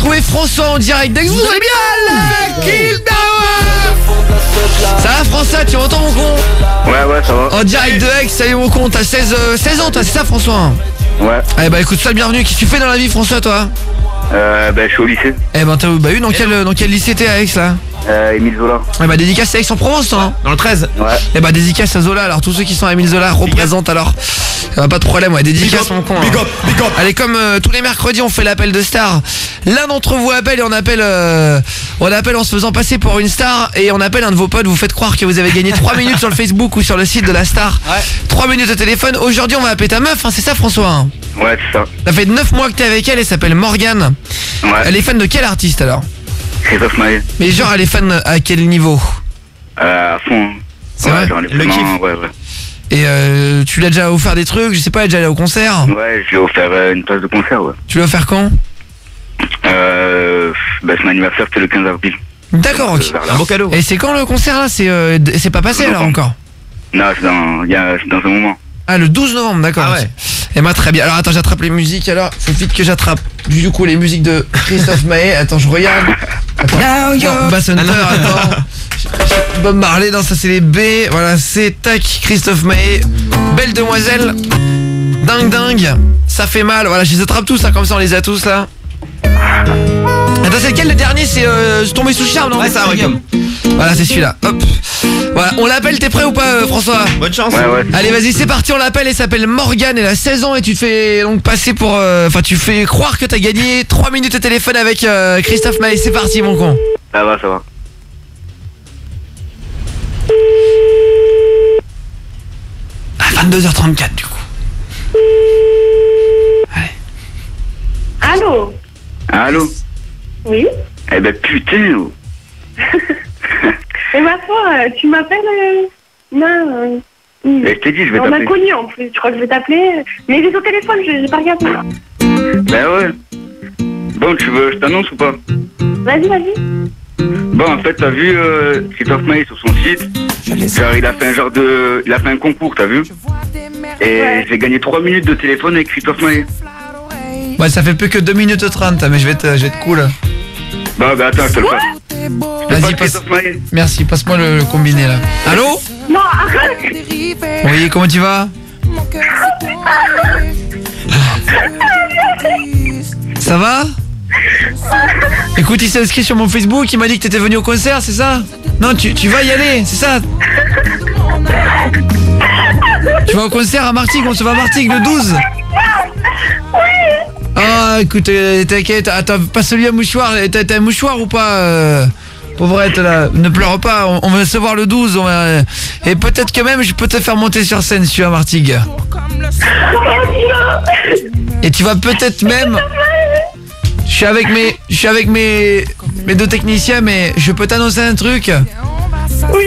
retrouver François en direct d'Aix. Vous allez bien? Ça va François, tu entends mon con? Ouais, ça va. En direct de Aix, salut mon con, t'as 16 ans toi, c'est ça François? Ouais. Eh bah écoute, sois le bienvenu, qu'est-ce que tu fais dans la vie François toi? Je suis au lycée. Eh ben t'as eu dans quel lycée t'es à Aix là? Émile Zola. Eh bah dédicace à Aix-en-Provence toi hein? Dans le 13. Ouais. Eh bah dédicace à Zola, alors tous ceux qui sont à Émile Zola représentent alors. Pas de problème, ouais, dédicace mon con. Big up. Allez, comme tous les mercredis on fait l'appel de star. L'un d'entre vous appelle et on appelle en se faisant passer pour une star. Et on appelle un de vos potes, vous faites croire que vous avez gagné 3 minutes sur le Facebook ou sur le site de la star. Ouais. 3 minutes au téléphone. Aujourd'hui on va appeler ta meuf, hein, c'est ça François hein? Ouais, c'est ça. Ça fait 9 mois que t'es avec elle, elle s'appelle Morgane. Ouais. Elle est fan de quel artiste alors? Christophe Maé. Mais genre elle est fan à quel niveau? À fond. C'est Ouais, vrai genre les Le paiements, kiff. Ouais. Et tu lui as déjà offert des trucs, je sais pas, elle est déjà allée au concert? Ouais, je lui ai offert une place de concert, ouais. Tu l'as offert quand? Son anniversaire, c'était le 15 avril. D'accord, ok. Vers là. Un beau cadeau. Et c'est quand le concert là? C'est pas passé alors encore? Non, c'est dans un moment. Ah, le 12 novembre, d'accord. Ah ouais. Ok. Et moi très bien. Alors attends, j'attrape les musiques alors. Faut vite que j'attrape du coup les musiques de Christophe Maé. Attends, je regarde. Attends. Non, Bass Hunter, attends. Bob Marley, non, ça c'est les B. Voilà, c'est tac, Christophe Maé. Belle demoiselle. Dingue. Ça fait mal. Voilà, je les attrape tous, hein, comme ça on les a tous là. Attends, c'est lequel le dernier? C'est Tombé sous charme, non? Ouais, ça, ouais, comme. Voilà, c'est celui-là. Hop. Voilà, on l'appelle, t'es prêt ou pas François? Bonne chance. Ouais. Allez vas-y c'est parti, on l'appelle, elle s'appelle Morgane, elle a 16 ans et tu te fais donc passer pour... Enfin tu fais croire que t'as gagné 3 minutes de téléphone avec Christophe Maé, c'est parti mon con. Ça va. À 22h34 du coup. Allez. Allô? Allô? Oui? Eh ben putain, oh. Et ma foi, tu m'appelles non. Je t'ai dit, je vais On a t'appeler. connu en plus, je crois que je vais t'appeler. Mais j'ai au téléphone, j'ai pas regardé. Ben ouais. Bon, tu veux, je t'annonce ou pas? Vas-y. Bon, en fait, t'as vu Christophe Maé sur son site. Genre, il a fait un concours, t'as vu? Et Ouais. j'ai gagné 3 minutes de téléphone avec Christophe Maé. Ouais ça fait plus que 2 minutes 30 mais je vais être cool. Bah attends, je te le passe. Vas-y passe. Christophe Maé. Merci, passe-moi le combiné là. Allô? Non, arrête. Oui, comment tu vas? Ça va? Écoute, il s'est inscrit sur mon Facebook, il m'a dit que t'étais venu au concert, c'est ça? Non, tu vas y aller, c'est ça? Tu vas au concert à Martigues, on se va à Martigues le 12. Ah, écoute, t'inquiète, attends, passe-lui un mouchoir, t'as un mouchoir ou pas pauvrette là, ne pleure pas, on va se voir le 12, et peut-être que même je peux te faire monter sur scène si tu es à Martigues. Et tu vas peut-être même... Je suis avec mes 2 techniciens, mais je peux t'annoncer un truc. Oui.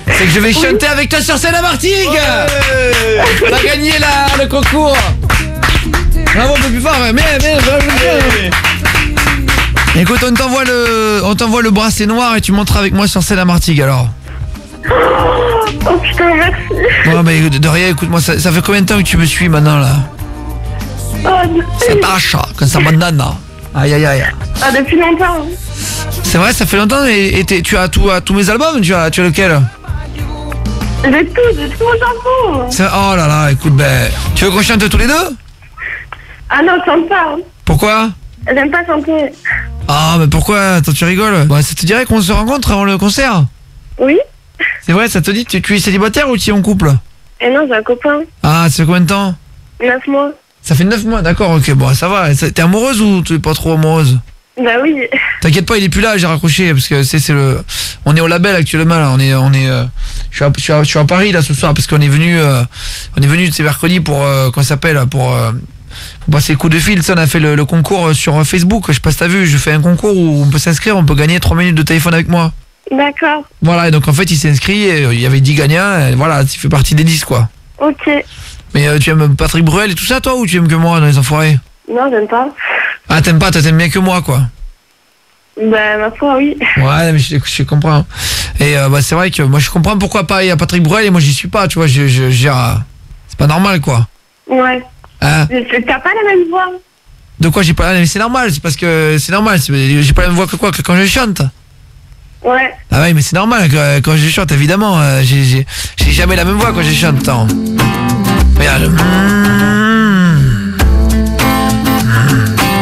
C'est que je vais chanter avec toi sur scène à Martigues. T'as gagné le concours. Bravo, un peu plus fort, mais écoute, on t'envoie le bracelet noir et tu monteras avec moi sur scène à Martigues alors. Oh putain, merci. Bon, mais de rien, écoute-moi, ça fait combien de temps que tu me suis maintenant là? Ça tâche, comme ça banane. Aïe. Ah, depuis longtemps. C'est vrai, ça fait longtemps et tu as tous mes albums, tu as lequel? J'ai tout mon chapeau. Oh là là, écoute, ben, tu veux qu'on chante tous les deux? Ah non, je chante pas. Pourquoi? J'aime pas chanter. Ah, mais pourquoi? Attends, tu rigoles? Bah, ça te dirait qu'on se rencontre avant le concert? Oui? C'est vrai, ça te dit, tu es célibataire ou tu es en couple? Eh non, j'ai un copain. Ah, ça fait combien de temps? 9 mois. Ça fait 9 mois, d'accord, ok, bon, ça va. T'es amoureuse ou tu es pas trop amoureuse? Bah oui. T'inquiète pas, il est plus là, j'ai raccroché, parce que c'est le... On est au label actuellement, là, je suis à Paris, là, ce soir, parce qu'on est venu, c'est mercredi pour, qu'on s'appelle, pour passer le coup de fil, ça, on a fait le concours sur Facebook, je sais pas si t'as vu, je fais un concours où on peut s'inscrire, on peut gagner 3 minutes de téléphone avec moi. D'accord. Voilà, et donc en fait, il s'est inscrit, et il y avait 10 gagnants, et voilà, tu fais partie des 10, quoi. Ok. Mais tu aimes Patrick Bruel et tout ça, toi, ou tu aimes que moi, dans les enfoirés? Non, j'aime pas. Ah, t'aimes pas, toi, t'aimes bien que moi, quoi. Bah, ma foi, oui. Ouais, mais je comprends. Et bah, c'est vrai que moi, je comprends pourquoi pas il y a Patrick Bruel et moi, j'y suis pas, tu vois, c'est pas normal, quoi. Ouais. Hein? T'as pas la même voix. De quoi j'ai pas... Mais c'est normal, c'est parce que c'est normal, j'ai pas la même voix que quoi, que quand je chante. Ouais. Ah ouais, mais c'est normal quand je chante, évidemment. J'ai jamais la même voix quand je chante. Attends. Regarde.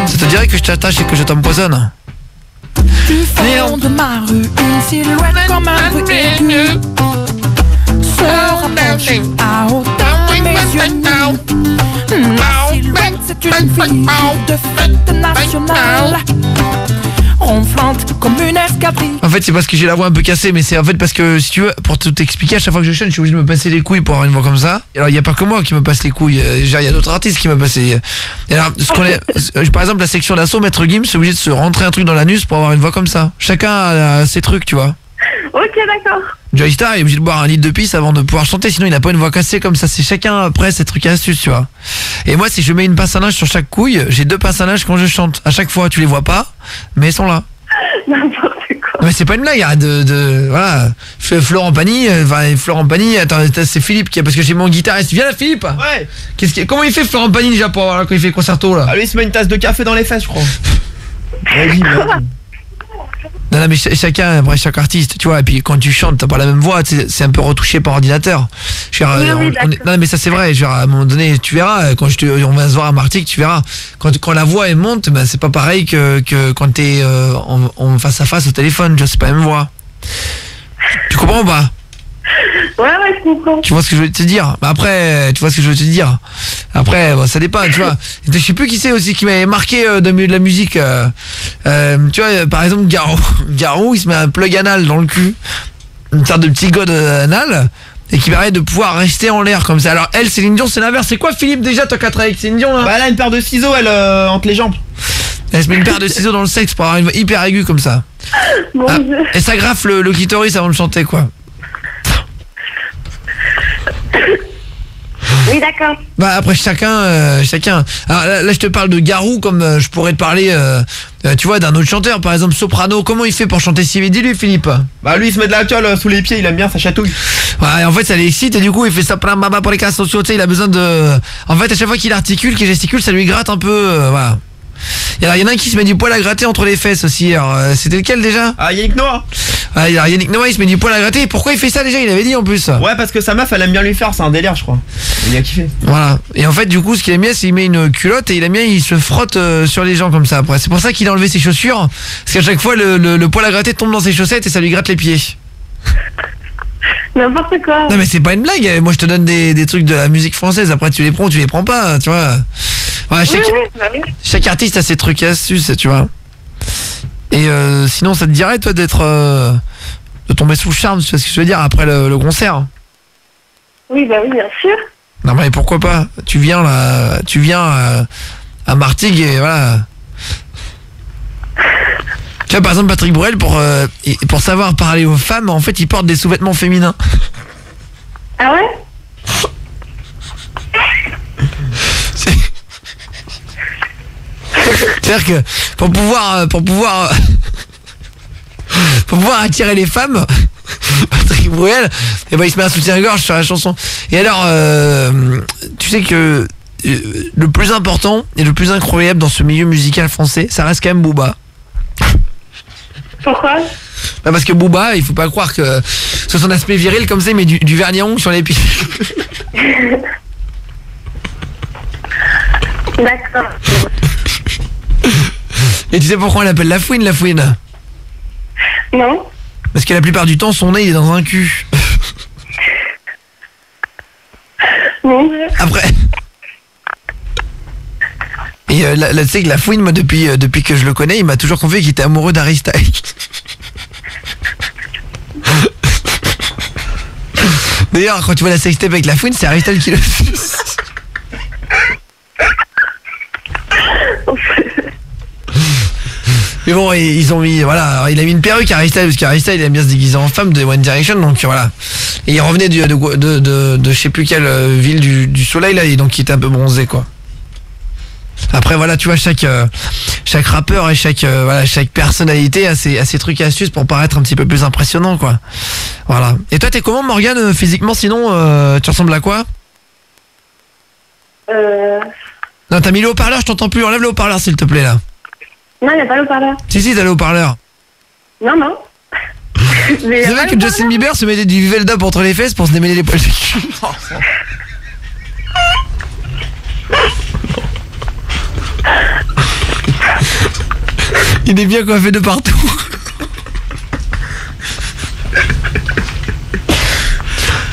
Ça te dirait que je t'attache et que je t'empoisonne? Du fond de ma rue, une silhouette comme un peu aiguë se rapproche à hauteur de mes yeux nus. La silhouette, c'est une fille de fête nationale, ronflante comme une escadrille. En fait, c'est parce que j'ai la voix un peu cassée, mais c'est en fait parce que, si tu veux, pour tout t'expliquer, à chaque fois que je chante, je suis obligé de me passer les couilles pour avoir une voix comme ça. Et alors, il n'y a pas que moi qui me passe les couilles, il y a d'autres artistes qui me passent les... Et alors, par exemple, la section d'assaut, Maître Gims, c'est obligé de se rentrer un truc dans l'anus pour avoir une voix comme ça. Chacun a ses trucs, tu vois. Ok, d'accord. Joey Star est obligé de boire un litre de pisse avant de pouvoir chanter, sinon il n'a pas une voix cassée comme ça. C'est chacun après ses trucs et astuces, tu vois. Et moi, si je mets une pince à linge sur chaque couille, j'ai 2 pinces à linge quand je chante. À chaque fois, tu les vois pas, mais elles sont là. N'importe quoi. Mais c'est pas une blague, arrête voilà. Florent Pagny, attends, c'est Philippe qui parce que j'ai mon guitariste. Viens là, Philippe. Ouais. Comment il fait Florent Pagny déjà pour quand il fait concerto là? Ah, lui il se met une tasse de café dans les fesses, je crois. Vas-y. Non, mais chacun, après chaque artiste, tu vois, et puis quand tu chantes, t'as pas la même voix, c'est un peu retouché par ordinateur. Non, mais ça c'est vrai, à un moment donné, tu verras, quand on va se voir à Martigues, tu verras, quand la voix elle monte, ben, c'est pas pareil que quand t'es en face à face au téléphone, tu vois, c'est pas la même voix. Tu comprends ou pas? Ouais, je comprends. Tu vois ce que je veux te dire? Après, tu vois ce que je veux te dire? Après, bon, ça dépend, tu vois. Je sais plus qui c'est aussi qui m'avait marqué de la musique. Tu vois, par exemple, Garou, il se met un plug anal dans le cul, une sorte de petit god anal, et qui permet de pouvoir rester en l'air comme ça. Alors elle, Céline Dion, c'est l'inverse. C'est quoi, Philippe, déjà, toi qui as travaillé avec Céline Dion là? Bah elle a une paire de ciseaux, elle, entre les jambes. Elle se met une paire de ciseaux dans le sexe pour avoir une voix hyper aiguë comme ça. Mon Dieu. Et ça graffe le clitoris avant de chanter, quoi. Oui, d'accord. Bah après chacun. Alors là je te parle de Garou comme je pourrais te parler tu vois d'un autre chanteur, par exemple Soprano. Comment il fait pour chanter si vite, lui, Philippe? Bah lui il se met de l'alcool sous les pieds, il aime bien, ça chatouille. Ouais, en fait ça l'excite et du coup il fait ça plein baba pour les cas sociaux, tu sais, il a besoin de... En fait à chaque fois qu'il articule, qu'il gesticule, ça lui gratte un peu, voilà. Et alors il y en a un qui se met du poil à gratter entre les fesses aussi. Alors c'était lequel déjà? Ah, Yannick Noah. Ah, Yannick Noah il se met du poil à gratter. Pourquoi il fait ça déjà? Il avait dit en plus. Ouais, parce que sa meuf elle aime bien lui faire, c'est un délire je crois. Il a kiffé. Voilà. Et en fait du coup ce qu'il aime bien c'est qu'il met une culotte et il aime bien, il se frotte sur les gens comme ça après. C'est pour ça qu'il a enlevé ses chaussures. Parce qu'à chaque fois le poil à gratter tombe dans ses chaussettes et ça lui gratte les pieds. N'importe quoi. Non mais c'est pas une blague. Moi je te donne des trucs de la musique française. Après tu les prends ou tu les prends pas, tu vois. Ouais, chaque artiste a ses trucs et astuces, tu vois. Et sinon ça te dirait toi d'être de tomber sous le charme, tu vois ce que je veux dire, après le concert? Oui, bah oui, bien sûr. Non mais pourquoi pas? Tu viens à Martigues et voilà. Tu vois par exemple Patrick Bruel pour savoir parler aux femmes, en fait il porte des sous-vêtements féminins. Ah ouais? C'est-à-dire que pour pouvoir attirer les femmes, Patrick Bruel, et ben il se met un soutien-gorge sur la chanson. Et alors, tu sais que le plus important et le plus incroyable dans ce milieu musical français, ça reste quand même Booba. Pourquoi? Bah parce que Booba, il faut pas croire que c'est son aspect viril comme ça, il met du vernis à ongles sur les pieds. D'accord. Et tu sais pourquoi on l'appelle la fouine? Non. Parce que la plupart du temps, son nez il est dans un cul. Non. Après. Et là, tu sais que la fouine, moi, depuis que je le connais, il m'a toujours confié qu'il était amoureux d'Harry Styles. D'ailleurs, quand tu vois la sextape avec la fouine, c'est Harry Styles qui le suce. Mais bon, ils ont mis, voilà, alors, il a mis une perruque Harry Styles, parce qu'Harry Styles il aime bien se déguiser en femme de One Direction, donc voilà. Et il revenait de je sais plus quelle ville du soleil là, et donc il était un peu bronzé quoi. Après voilà, tu vois, chaque rappeur et chaque personnalité a ses trucs et astuces pour paraître un petit peu plus impressionnant quoi. Voilà. Et toi t'es comment Morgane physiquement sinon tu ressembles à quoi? Non, t'as mis le haut-parleur, je t'entends plus. Enlève le haut-parleur s'il te plaît là. Non, il n'y a pas le haut-parleur. Si, t'as le haut-parleur. Non, non. C'est vrai que Justin Bieber se mettait du Viveldop entre les fesses pour se démêler les poils de cul. Il est bien coiffé de partout.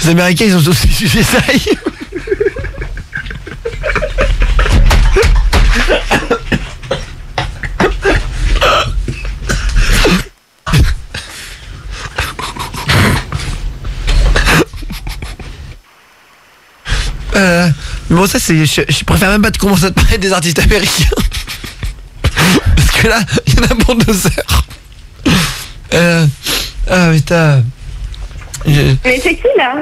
Les Américains, ils ont aussi suivi ça. Bon, ça c'est. Je préfère même pas te commencer à te parler des artistes américains. Parce que là, il y en a pour 2 heures. Ah putain. Mais c'est qui là?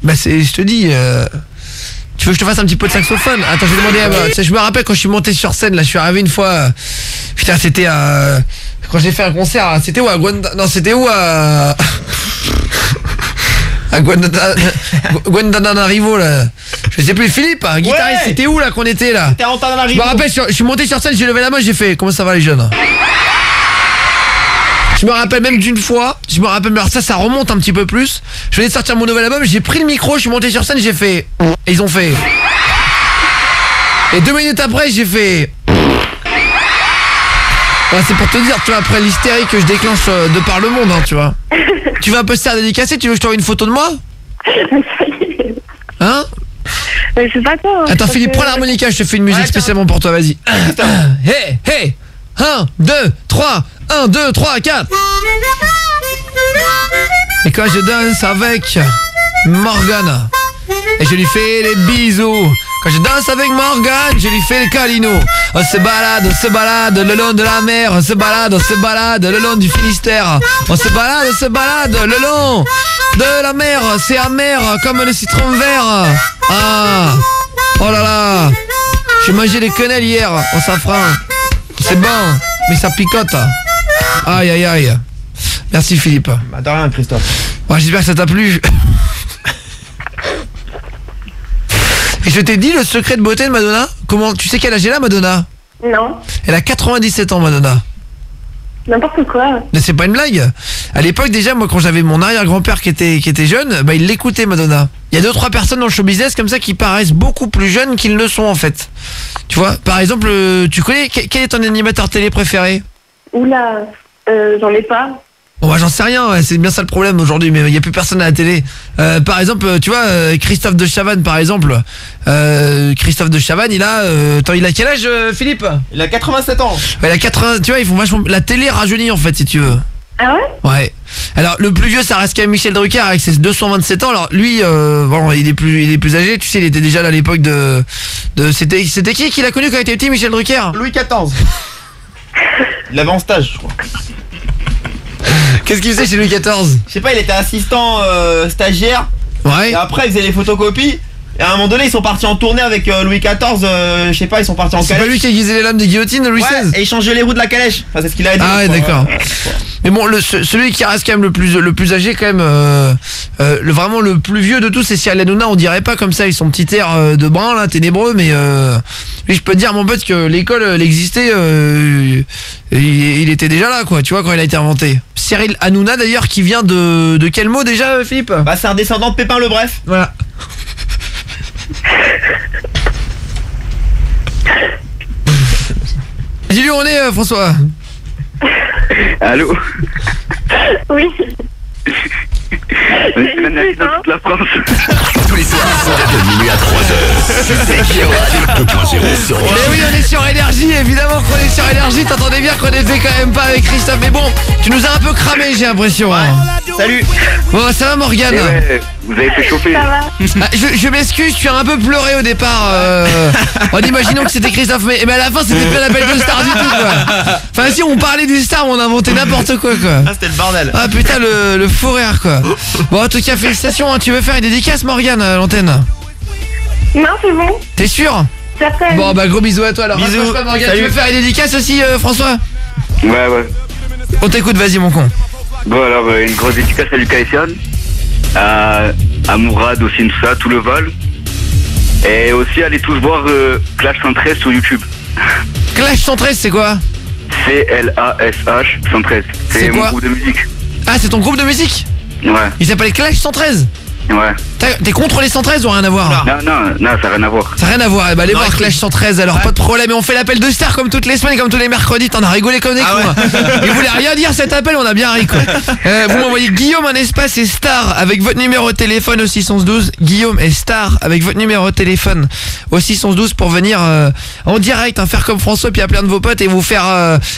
Bah je te dis. Tu veux que je te fasse un petit peu de saxophone? Attends, je vais demander à... Je me rappelle quand je suis monté sur scène, là, je suis arrivé une fois... Putain, c'était à... Quand j'ai fait un concert, c'était où à Non, c'était où à... à Guantananarivo, là. Je sais plus, Philippe, un guitariste, ouais. C'était où, là, qu'on était, là? C'était à Antananarivo. Je me rappelle, je suis monté sur scène, j'ai levé la main, j'ai fait... Comment ça va, les jeunes? Je me rappelle même d'une fois, alors ça remonte un petit peu plus. Je venais de sortir mon nouvel album, j'ai pris le micro, je suis monté sur scène, j'ai fait... Et ils ont fait... Et 2 minutes après, j'ai fait... Ouais, c'est pour te dire, tu vois, après l'hystérie que je déclenche de par le monde, hein, tu vois. Tu veux un poster à dédicacer, tu veux que je t'envoie une photo de moi? Hein? Je sais pas quoi. Attends, Philippe, prends l'harmonica, je te fais une musique spécialement pour toi, vas-y. Hey, hey 1, 2, 3, 1, 2, 3, 4. Et quand je danse avec Morgane et je lui fais les bisous. Quand je danse avec Morgane, je lui fais les câlinos. On se balade le long de la mer. On se balade le long du Finistère. On se balade le long de la mer. C'est amer comme le citron vert. Ah, oh là là. J'ai mangé des quenelles hier au safran. C'est bon, mais ça picote. Aïe aïe aïe. Merci Philippe. Bah de rien Christophe. Ouais, j'espère que ça t'a plu. Et je t'ai dit le secret de beauté de Madonna. Comment, tu sais quel âge elle a, Madonna? Non. Elle a 97 ans, Madonna. N'importe quoi. Mais c'est pas une blague. À l'époque déjà, moi quand j'avais mon arrière-grand-père qui était jeune, bah il l'écoutait, Madonna. Il y a 2-3 personnes dans le show business comme ça qui paraissent beaucoup plus jeunes qu'ils ne sont en fait. Tu vois, par exemple, tu connais, quel est ton animateur télé préféré? Oula, j'en ai pas. Bon bah j'en sais rien, ouais, c'est bien ça le problème aujourd'hui, mais il n'y a plus personne à la télé. Par exemple, tu vois, Christophe de Chavannes par exemple. Christophe de Chavannes, il a quel âge, Philippe? Il a 87 ans. Ouais, il a 80, tu vois, ils font vachement... La télé rajeunit en fait, si tu veux. Ah ouais? Ouais. Alors le plus vieux ça reste quand même Michel Drucker avec ses 227 ans. Alors lui bon, il est plus âgé, tu sais, il était déjà là à l'époque de c'était qui l'a connu quand il était petit, Michel Drucker? Louis XIV. Il avait en stage, je crois. Qu'est-ce qu'il faisait chez Louis XIV? Je sais pas, il était assistant stagiaire. Ouais. Et après il faisait les photocopies. Et à un moment donné ils sont partis en tournée avec Louis XIV, je sais pas, ils sont partis en calèche. C'est pas lui qui a aiguisé les lames des guillotines de Louis XVI? Et il changeait les roues de la calèche. Enfin c'est ce qu'il a dit. Ah ouais, d'accord. Mais bon, celui qui reste quand même le plus âgé quand même, vraiment le plus vieux de tous, c'est Cyril Hanouna. On dirait pas comme ça, ils sont petit air de brun là, ténébreux, mais lui je peux te dire mon pote que l'école elle existait, il était déjà là quoi, tu vois, quand il a été inventé. Cyril Hanouna d'ailleurs qui vient de quel mot déjà, Philippe? Bah c'est un descendant de Pépin le Bref. Voilà. Dis-lui où on est, François. Allô? Oui. C'est la nature dans toute la France. Tous les soirs, de minuit à 3h. Mais oui, on est sur Énergie, évidemment qu'on est sur Énergie. T'entendais bien qu'on était quand même pas avec Christophe. Mais bon, tu nous as un peu cramé, j'ai l'impression. Ouais. Salut. Bon, ça va, Morgane? Ouais, vous avez fait chauffer. Ça va. Ah, je m'excuse, tu as un peu pleuré au départ. En imaginant que c'était Christophe, mais à la fin c'était pas l'appel de star du tout quoi. Enfin si on parlait des stars, on inventait n'importe quoi. Ah c'était le bordel. Ah putain le fou rire quoi. Bon en tout cas félicitations, hein. Tu veux faire une dédicace, Morgane, à l'antenne? Non, c'est bon. T'es sûr? Certain. Bon bah gros bisous à toi alors. Bisous. Pas, Morgane. Salut. Tu veux faire une dédicace aussi, François? Ouais. On t'écoute, vas-y mon con. Bon alors, une grosse dédicace à Lucas Essian, à Mourad aussi, tout ça, tout le vol. Et aussi, allez tous voir Clash 113 sur YouTube. Clash 113, c'est quoi? CLASH 113. C'est mon quoi groupe de musique. Ah, c'est ton groupe de musique? Ouais. Il s'appelle Clash 113? Ouais. T'es contre les 113 ou rien à voir? Non, ça n'a rien à voir. Ça n'a rien à voir, allez voir Clash 113 alors, pas de problème. Et on fait l'appel de star comme toutes les semaines, comme tous les mercredis. T'en as rigolé comme des cons. Il voulait rien dire cet appel, on a bien ri quoi. Vous m'envoyez Guillaume un espace et star avec votre numéro de téléphone au 612. Guillaume et star avec votre numéro de téléphone au 612 pour venir en direct, faire comme François puis appeler un de vos potes et vous faire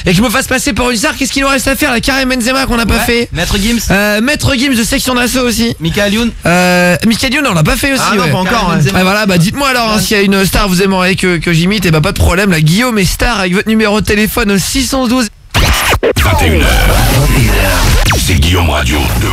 et que je me fasse passer pour une star. Qu'est-ce qu'il nous reste à faire? La Karim Benzema qu'on n'a pas fait. Maître Gims. Maître Gims de Section d'Assaut aussi. Michael Youn. Michael Youn on l'a pas fait aussi. Ah non, pas encore. Voilà, dites-moi alors s'il y a une star vous aimeriez que j'imite, et pas de problème, la Guillaume est star avec votre numéro de téléphone au 612. 21h, c'est Guillaume Radio 2.0.